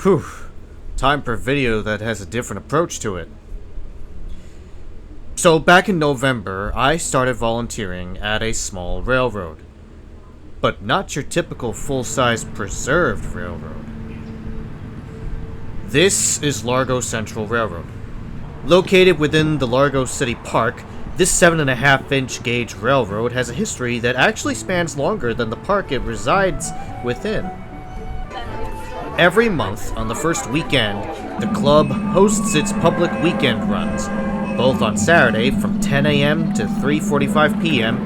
Whew. Time for a video that has a different approach to it. So back in November, I started volunteering at a small railroad. But not your typical full-size preserved railroad. This is Largo Central Railroad. Located within the Largo City Park, this 7.5-inch gauge railroad has a history that actually spans longer than the park it resides within. Every month, on the first weekend, the club hosts its public weekend runs, both on Saturday from 10 a.m. to 3:45 p.m.,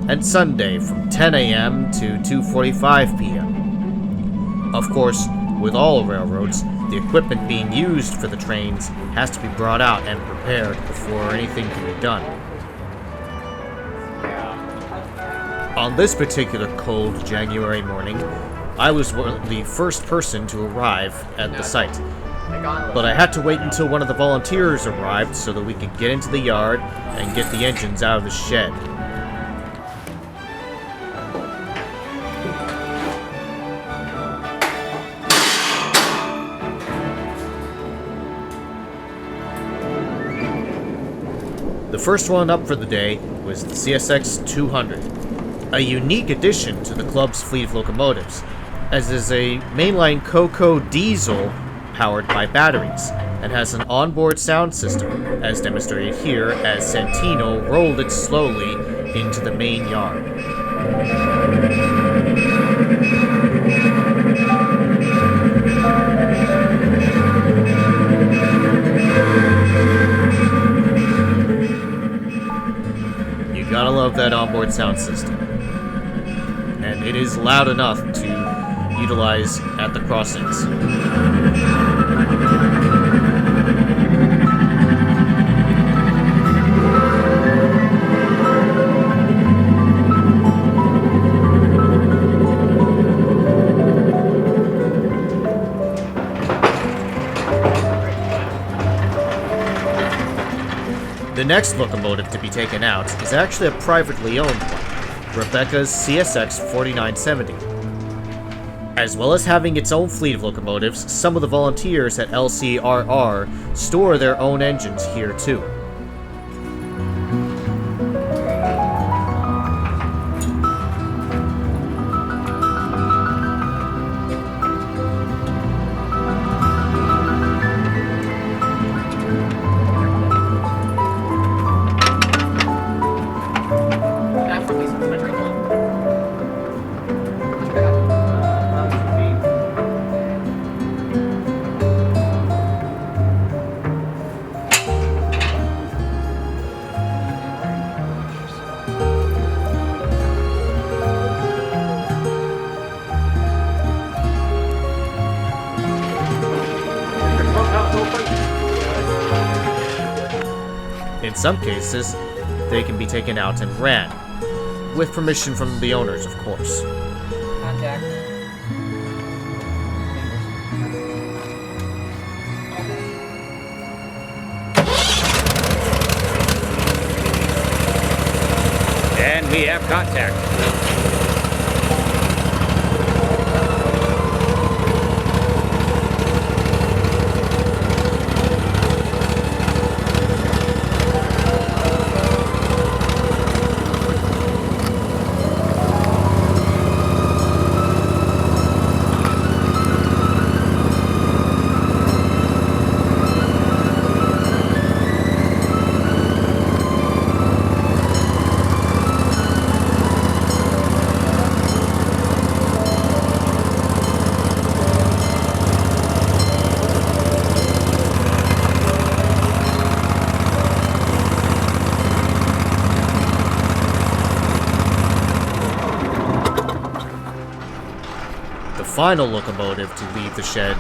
and Sunday from 10 a.m. to 2:45 p.m. Of course, with all railroads, the equipment being used for the trains has to be brought out and prepared before anything can be done. On this particular cold January morning, I was the first person to arrive at the site, but I had to wait until one of the volunteers arrived so that we could get into the yard and get the engines out of the shed. The first one up for the day was the CSX 200, a unique addition to the club's fleet of locomotives, as is a mainline Coco diesel powered by batteries, and has an onboard sound system, as demonstrated here as Santino rolled it slowly into the main yard. You gotta love that onboard sound system. And it is loud enough to utilize at the crossings. The next locomotive to be taken out is actually a privately owned one, Rebecca's CSX 4970. As well as having its own fleet of locomotives, some of the volunteers at LCRR store their own engines here too. In some cases, they can be taken out and ran, with permission from the owners, of course. Contact. And we have contact. The final locomotive to leave the shed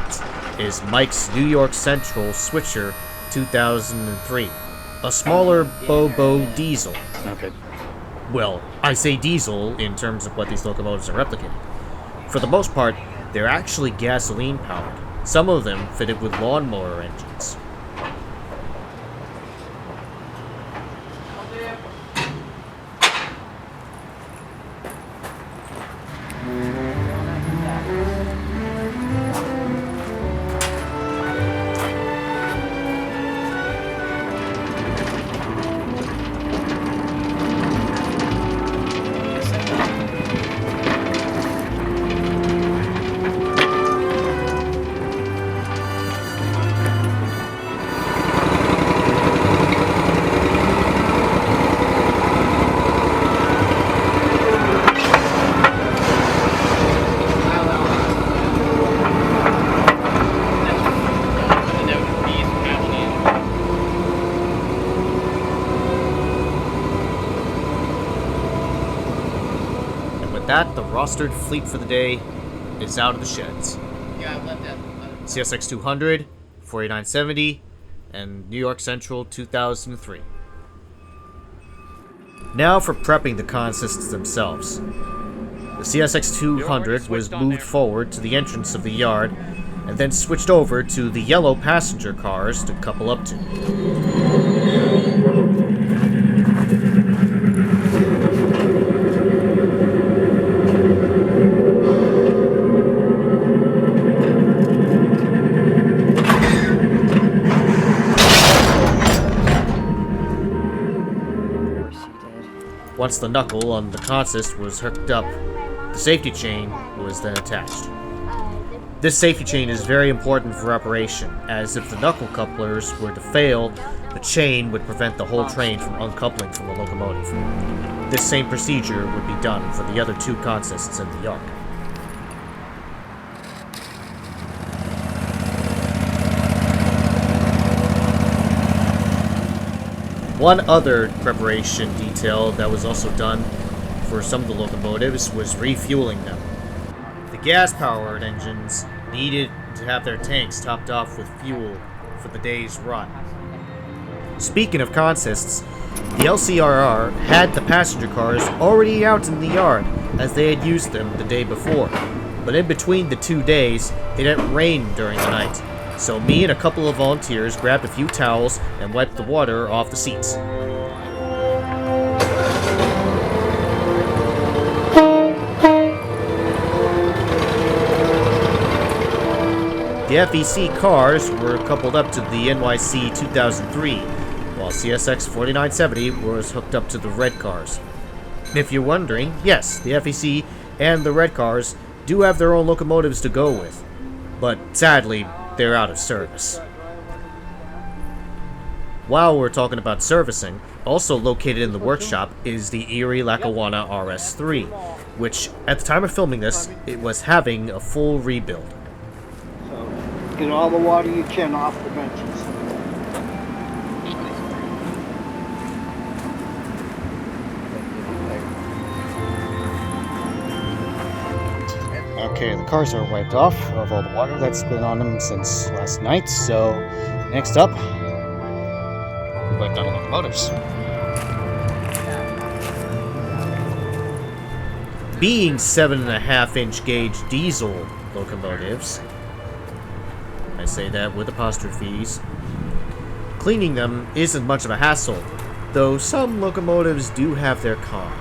is Mike's New York Central Switcher 2003, a smaller Bobo diesel. Okay. Well, I say diesel in terms of what these locomotives are replicating. For the most part, they're actually gasoline powered, some of them fitted with lawnmower engines. rostered fleet for the day is out of the sheds. Yeah, I left that. CSX 200, 4970, and New York Central 2003. Now for prepping the consists themselves. The CSX 200 was moved forward to the entrance of the yard and then switched over to the yellow passenger cars to couple up to. Once the knuckle on the consist was hooked up, the safety chain was then attached. This safety chain is very important for operation, as if the knuckle couplers were to fail, the chain would prevent the whole train from uncoupling from the locomotive. This same procedure would be done for the other two consists in the yard. One other preparation detail that was also done for some of the locomotives was refueling them. The gas-powered engines needed to have their tanks topped off with fuel for the day's run. Speaking of consists, the LCRR had the passenger cars already out in the yard as they had used them the day before, but in between the 2 days, it had rained during the night. So me and a couple of volunteers grabbed a few towels and wiped the water off the seats. The FEC cars were coupled up to the NYC 2003, while CSX 4970 was hooked up to the red cars. If you're wondering, yes, the FEC and the red cars do have their own locomotives to go with, but sadly, they're out of service. While we're talking about servicing, also located in the workshop is the Erie-Lackawanna RS3, which, at the time of filming this, it was having a full rebuild. So, get all the water you can off the benches. Okay, the cars are wiped off of all the water that's been on them since last night, so next up, we wipe down the locomotives. Being 7.5-inch gauge diesel locomotives, I say that with apostrophes, cleaning them isn't much of a hassle, though some locomotives do have their cons.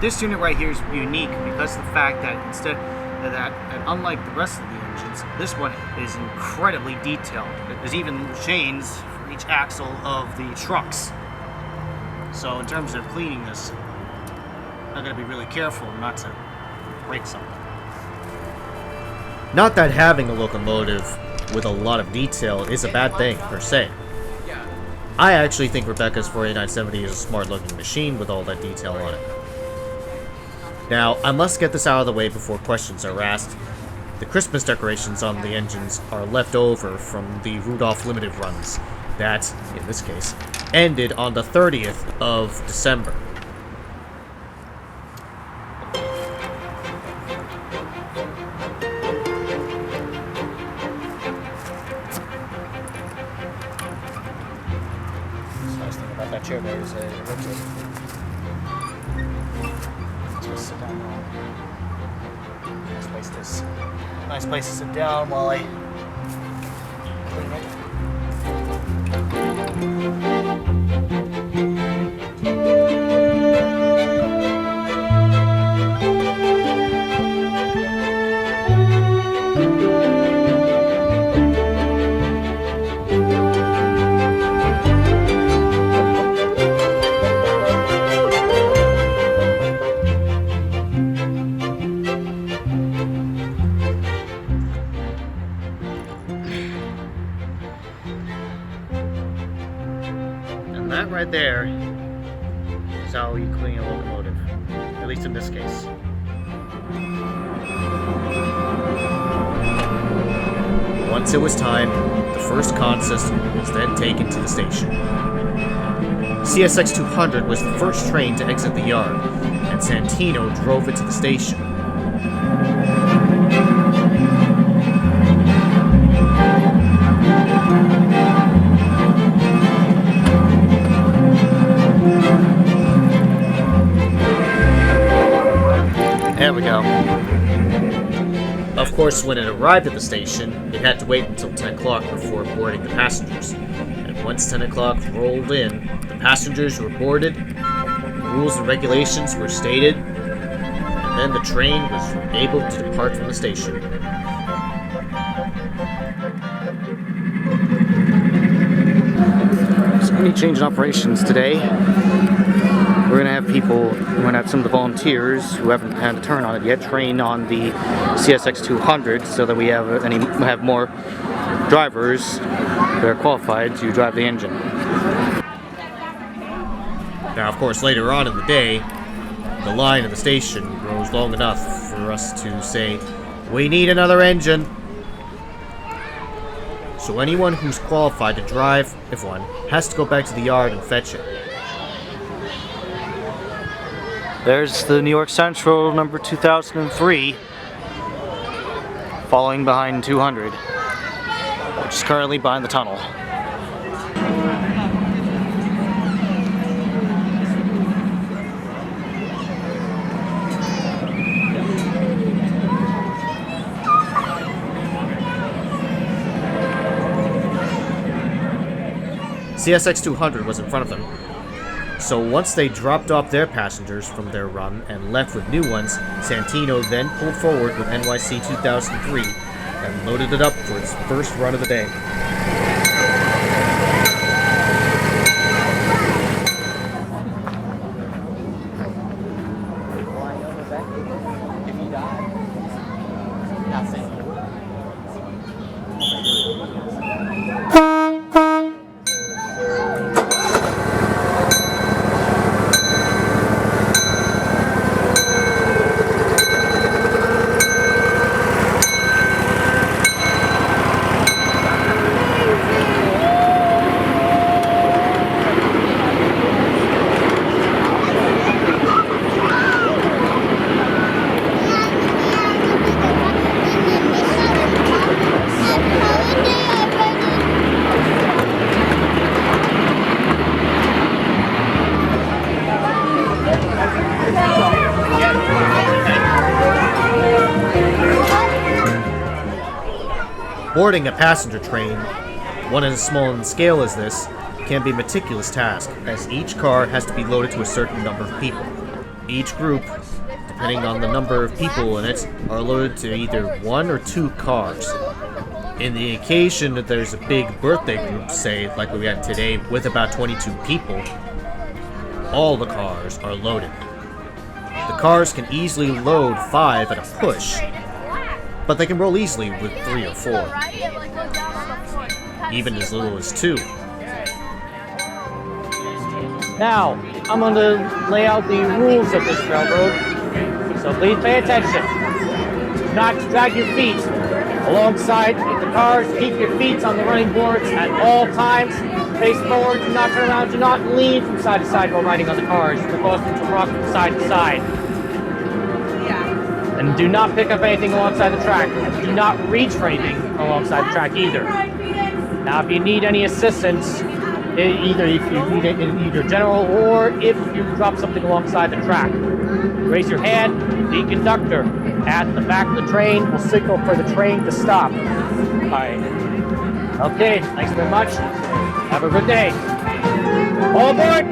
This unit right here is unique because of the fact that unlike the rest of the engines, this one is incredibly detailed. There's even chains for each axle of the trucks. So in terms of cleaning this, I'm going to be really careful not to break something. Not that having a locomotive with a lot of detail is a bad thing, per se. I actually think Rebecca's 4970 is a smart-looking machine with all that detail on it. Now, I must get this out of the way before questions are asked. The Christmas decorations on the engines are left over from the Rudolph Limited runs that, in this case, ended on the 30th of December. The nice thing about that chair there is it rotates. Just sit down now. Nice place to sit down while I clean it. And that right there is how you clean a locomotive, at least in this case. Once it was time, the first consist was then taken to the station. CSX 200 was the first train to exit the yard, and and Santino drove it to the station. There we go. Of course, when it arrived at the station, it had to wait until 10 o'clock before boarding the passengers. And once 10 o'clock rolled in, the passengers were boarded, rules and regulations were stated, and then the train was able to depart from the station. So any change in operations today, we're going to have some of the volunteers who haven't had a turn on it yet train on the CSX 200 so that we have more drivers that are qualified to drive the engine. Now, of course, later on in the day, the line at the station grows long enough for us to say, "We need another engine." So anyone who's qualified to drive, if one, has to go back to the yard and fetch it. There's the New York Central number 2003, following behind 200, which is currently behind the tunnel. CSX 200 was in front of them. So once they dropped off their passengers from their run and left with new ones, Santino then pulled forward with NYC 2003 and loaded it up for its first run of the day. Boarding a passenger train, one as small in scale as this, can be a meticulous task, as each car has to be loaded to a certain number of people. Each group, depending on the number of people in it, are loaded to either 1 or 2 cars. In the occasion that there's a big birthday group, say like we had today, with about 22 people, all the cars are loaded. The cars can easily load 5 at a push, but they can roll easily with 3 or 4, even as little as 2. Now, I'm going to lay out the rules of this railroad, so please pay attention. Do not drag your feet alongside the cars. Keep your feet on the running boards at all times. Face forward, do not turn around, do not lean from side to side while riding on the cars. You're supposed to rock from side to side. And do not pick up anything alongside the track. And do not reach for anything alongside the track either. Now, if you need any assistance, either if you need it in either general or if you drop something alongside the track, raise your hand. The conductor at the back of the train will signal for the train to stop. All right. Okay, thanks very much. Have a good day. All aboard!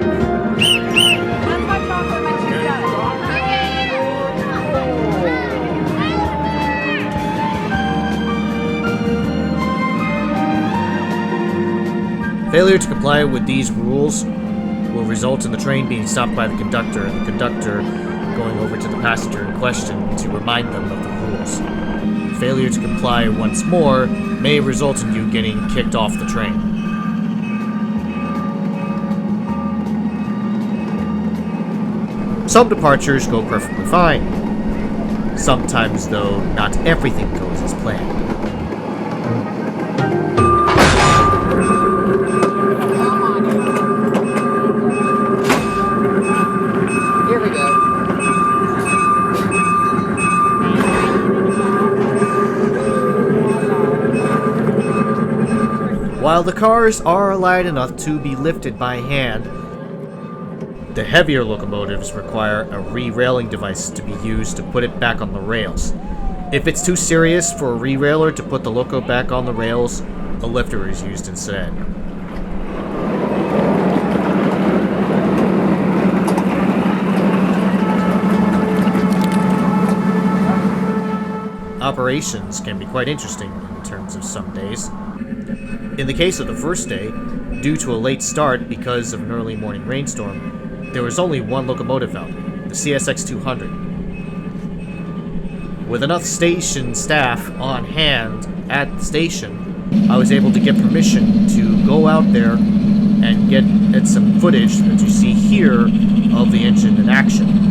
Failure to comply with these rules will result in the train being stopped by the conductor, and the conductor going over to the passenger in question to remind them of the rules. Failure to comply once more may result in you getting kicked off the train. Some departures go perfectly fine. Sometimes, though, not everything goes as planned. Here we go. While the cars are light enough to be lifted by hand, the heavier locomotives require a re-railing device to be used to put it back on the rails. If it's too serious for a re-railer to put the loco back on the rails, a lifter is used instead. Operations can be quite interesting in terms of some days. In the case of the first day, due to a late start because of an early morning rainstorm, there was only one locomotive out, the CSX 200. With enough station staff on hand at the station, I was able to get permission to go out there and get some footage that you see here of the engine in action.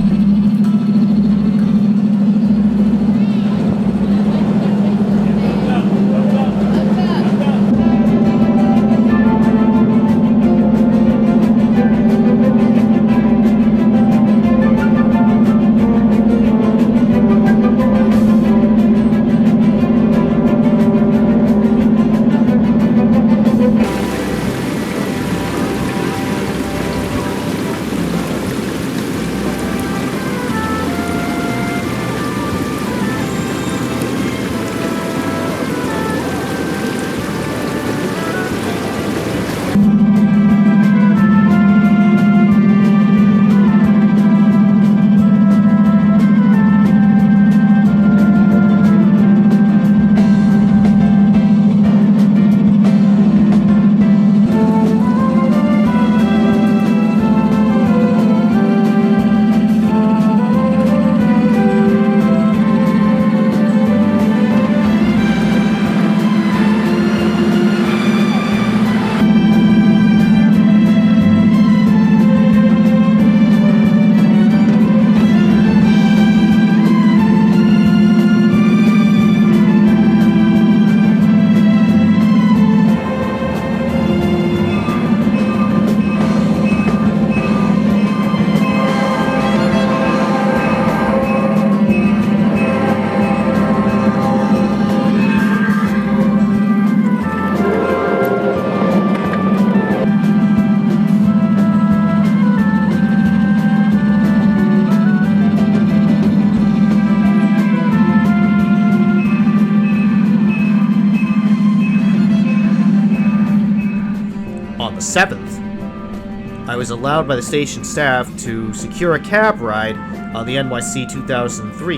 On the 7th, I was allowed by the station staff to secure a cab ride on the NYC 2003,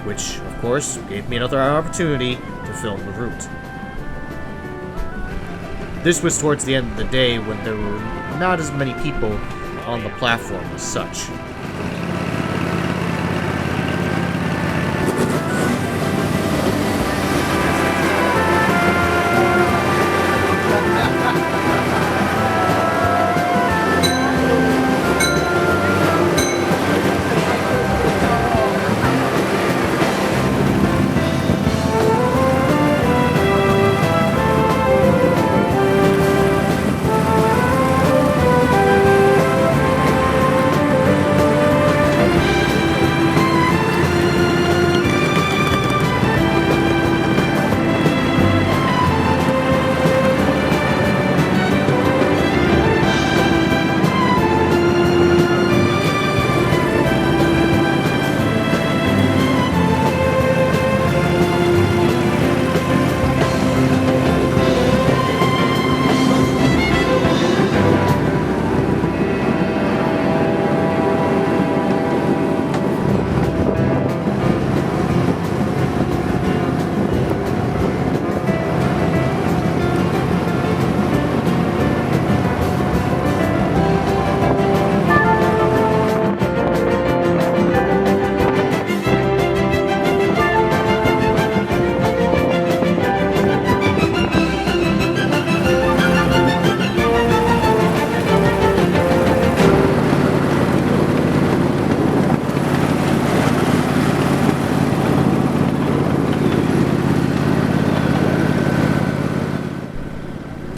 which, of course, gave me another opportunity to film the route. This was towards the end of the day when there were not as many people on the platform as such.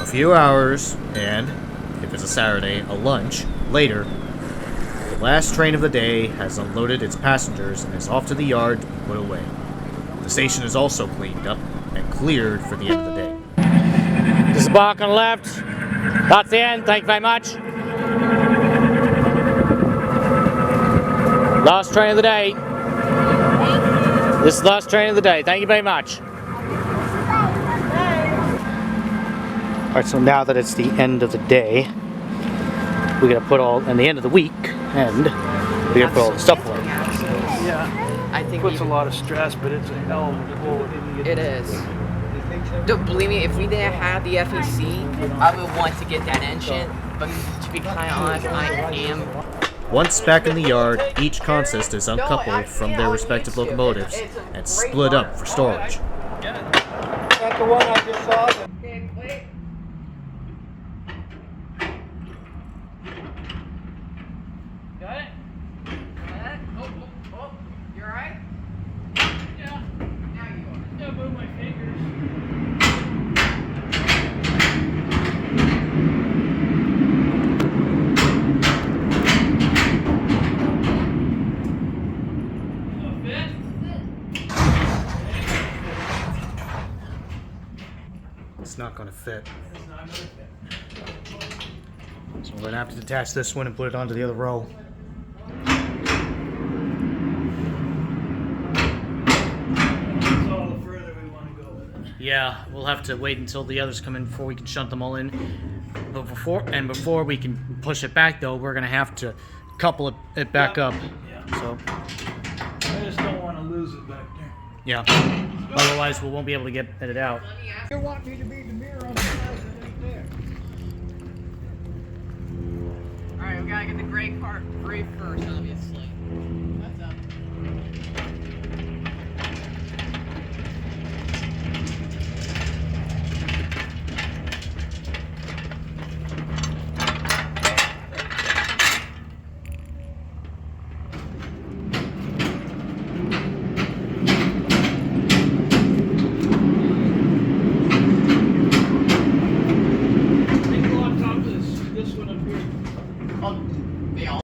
Few hours, and, if it's a Saturday, a lunch, later, the last train of the day has unloaded its passengers and is off to the yard to be put away. The station is also cleaned up and cleared for the end of the day. This Disembark on the left. That's the end. Thank you very much. Last train of the day. This is the last train of the day. Thank you very much. Alright, so now that it's the end of the day, we gotta put all, and the end of the week, and we gotta put all the stuff away. Yeah. I think Puts a lot of stress, but it's a hell of a pull. it is. Don't believe me, if we didn't have the FEC, I would want to get that engine, but to be kind of honest, I am. Once back in the yard, each consist is uncoupled from their respective locomotives and split up for storage. Is that the one I just saw? Got it? Oh, you alright? Yeah. Now you are. Yeah, move my fingers. It's not gonna fit. So we're gonna have to detach this one and put it onto the other row. That's all the further we want to go with it. Yeah, we'll have to wait until the others come in before we can shunt them all in. But before we can push it back, though, we're gonna have to couple it back up. Yeah. So I just don't want to lose it back there. yeah, otherwise we won't be able to get it out. You want me to be the mirror on the side that ain't there. Alright, we gotta get the gray part free first, obviously. That's up. Take go on top of this one up here. They all.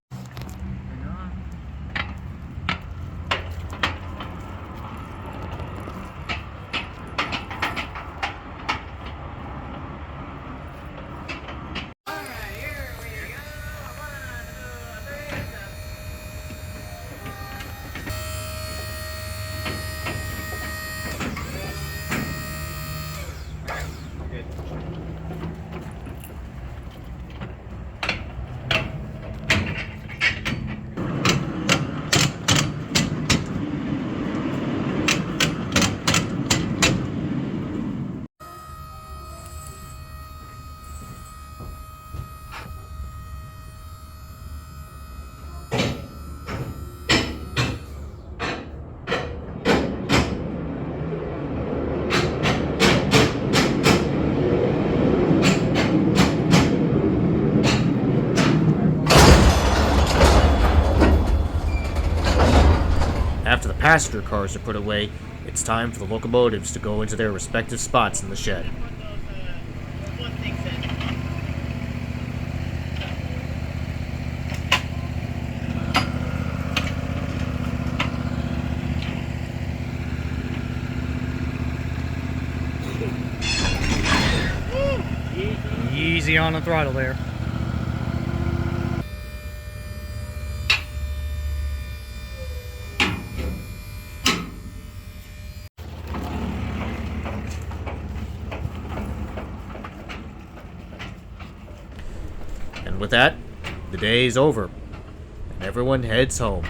After the passenger cars are put away, it's time for the locomotives to go into their respective spots in the shed. Easy on the throttle there. And with that, the day is over, and everyone heads home.